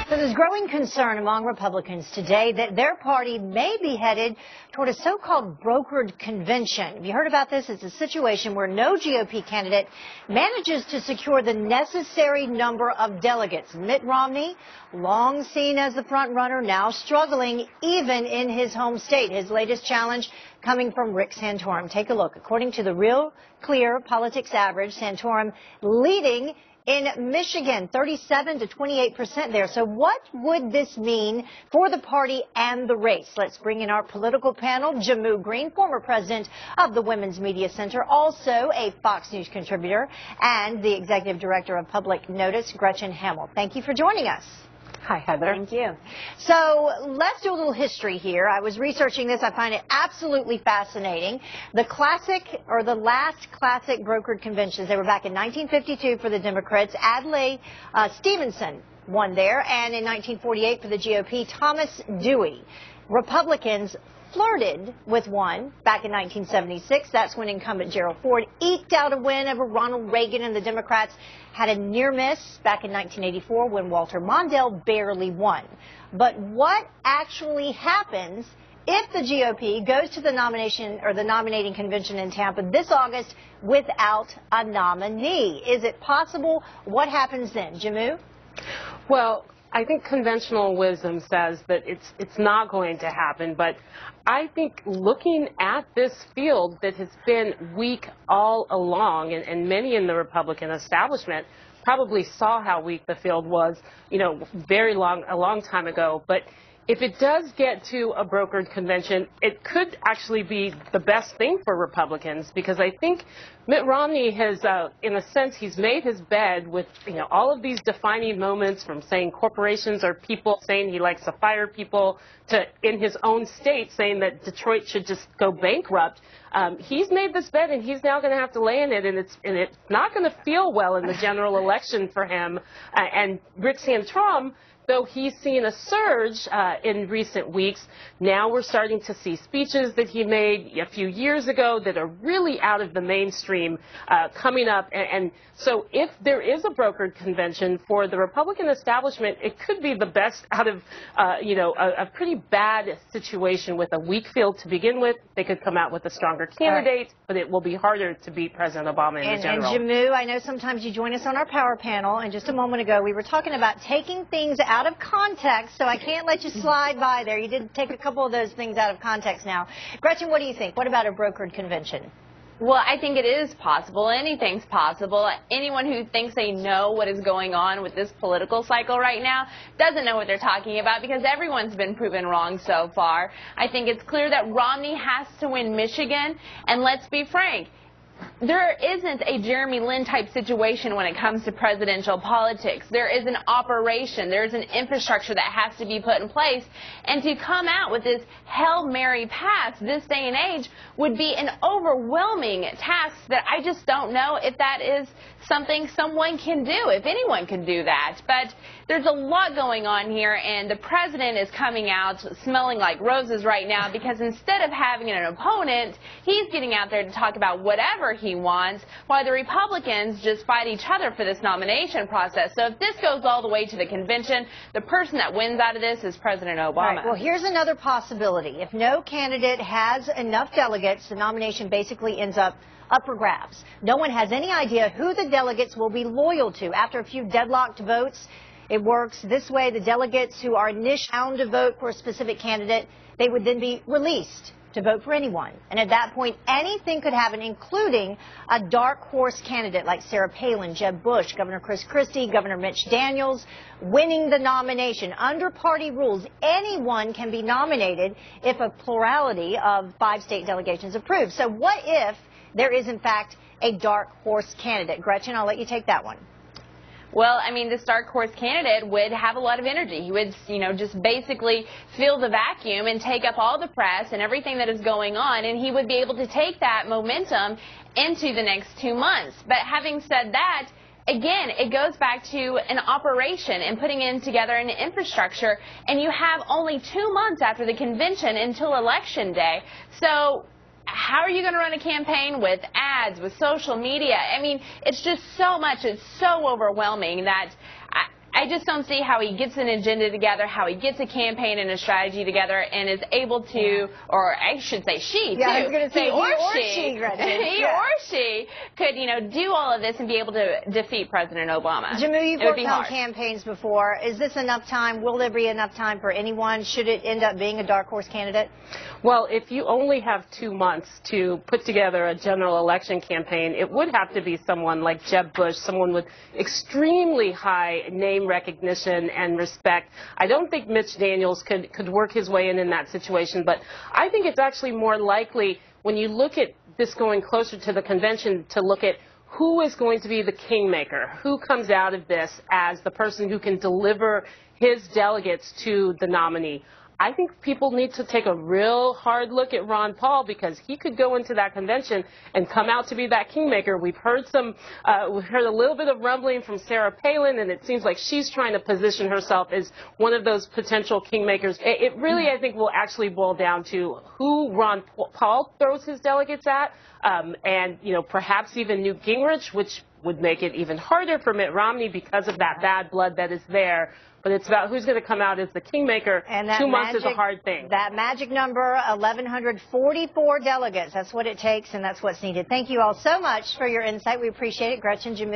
So there's growing concern among Republicans today that their party may be headed toward a so-called brokered convention. Have you heard about this? It's a situation where no GOP candidate manages to secure the necessary number of delegates. Mitt Romney, long seen as the front runner, now struggling even in his home state. His latest challenge coming from Rick Santorum. Take a look. According to the Real Clear Politics average, Santorum leading in Michigan, 37 to 28% there. So what would this mean for the party and the race? Let's bring in our political panel. Jehmu, Greene, former president of the Women's Media Center, also a Fox News contributor, and the executive director of Public Notice, Gretchen Hamel. Thank you for joining us. Hi, Heather. Thank you. So let's do a little history here. I was researching this. I find it absolutely fascinating. The last classic brokered conventions, they were back in 1952 for the Democrats. Adlai Stevenson won there, and in 1948 for the GOP, Thomas Dewey. Republicans flirted with one back in 1976. That's when incumbent Gerald Ford eked out a win over Ronald Reagan, and the Democrats had a near miss back in 1984 when Walter Mondale barely won. But what actually happens if the GOP goes to the nomination or the nominating convention in Tampa this August without a nominee? Is it possible? What happens then? Jehmu? Well, I think conventional wisdom says that it's not going to happen, but I think looking at this field that has been weak all along, and many in the Republican establishment probably saw how weak the field was, a long time ago. But if it does get to a brokered convention, it could actually be the best thing for Republicans, because I think Mitt Romney has, in a sense, he's made his bed with, all of these defining moments, from saying corporations are people, saying he likes to fire people, to in his own state saying that Detroit should just go bankrupt. He's made this bed, and he's now going to have to lay in it, and it's not going to feel well in the general election for him. And Rick Santorum, though he's seen a surge in recent weeks, now we're starting to see speeches that he made a few years ago that are really out of the mainstream coming up. And so if there is a brokered convention for the Republican establishment, it could be the best out of, a pretty bad situation with a weak field to begin with. They could come out with a stronger candidate, but it will be harder to beat President Obama in the general. And Jehmu, I know sometimes you join us on our power panel, and just a moment ago we were talking about taking things out of context, so I can't let you slide by there. You did take a couple of those things out of context now. Gretchen, what do you think? What about a brokered convention? Well, I think it is possible. Anything's possible. Anyone who thinks they know what is going on with this political cycle right now doesn't know what they're talking about, because everyone's been proven wrong so far. I think it's clear that Romney has to win Michigan, and let's be frank, there isn't a Jeremy Lin type situation when it comes to presidential politics. There is an operation. There's an infrastructure that has to be put in place. And to come out with this Hail Mary pass this day and age would be an overwhelming task that I just don't know if that is something someone can do, if anyone can do that. But there's a lot going on here, and the president is coming out smelling like roses right now, because instead of having an opponent, he's getting out there to talk about whatever he wants, while the Republicans just fight each other for this nomination process. So if this goes all the way to the convention, the person that wins out of this is President Obama. Right. Well, here's another possibility. If no candidate has enough delegates, the nomination basically ends up for grabs. No one has any idea who the delegates will be loyal to. After a few deadlocked votes, it works this way. The delegates who are initially bound to vote for a specific candidate, they would then be released to vote for anyone. And at that point, anything could happen, including a dark horse candidate like Sarah Palin, Jeb Bush, Governor Chris Christie, Governor Mitch Daniels, winning the nomination. Under party rules, anyone can be nominated if a plurality of 5 state delegations approve. So what if there is, in fact, a dark horse candidate? Gretchen, I'll let you take that one. Well, I mean, this dark horse candidate would have a lot of energy. He would, just basically fill the vacuum and take up all the press and everything that is going on, and he would be able to take that momentum into the next 2 months. But having said that, again, it goes back to an operation and putting in together an infrastructure, and you have only 2 months after the convention until Election Day. So how are you going to run a campaign with ads, with social media? I mean, it's just so much. It's so overwhelming that I just don't see how he gets an agenda together, how he gets a campaign and a strategy together, and is able to, or I should say she, too. Yeah, I was going to say he or she, Gretchen. He or she could, do all of this and be able to defeat President Obama. Jehmu, you've worked on campaigns before. Is this enough time? Will there be enough time for anyone? Should it end up being a dark horse candidate? Well, if you only have 2 months to put together a general election campaign, it would have to be someone like Jeb Bush, someone with extremely high name recognition and respect. I don't think Mitch Daniels could work his way in that situation, but I think it's actually more likely when you look at this going closer to the convention to look at who is going to be the kingmaker, who comes out of this as the person who can deliver his delegates to the nominee. I think people need to take a real hard look at Ron Paul because he could go into that convention and come out to be that kingmaker. We've heard a little bit of rumbling from Sarah Palin, and it seems like she's trying to position herself as one of those potential kingmakers. It really, I think, will actually boil down to who Ron Paul throws his delegates at, and perhaps even Newt Gingrich, which would make it even harder for Mitt Romney because of that bad blood that is there. But it's about who's going to come out as the kingmaker. And that 2 months is a hard thing. That magic number, 1,144 delegates. That's what it takes, and that's what's needed. Thank you all so much for your insight. We appreciate it. Gretchen, Jehmu.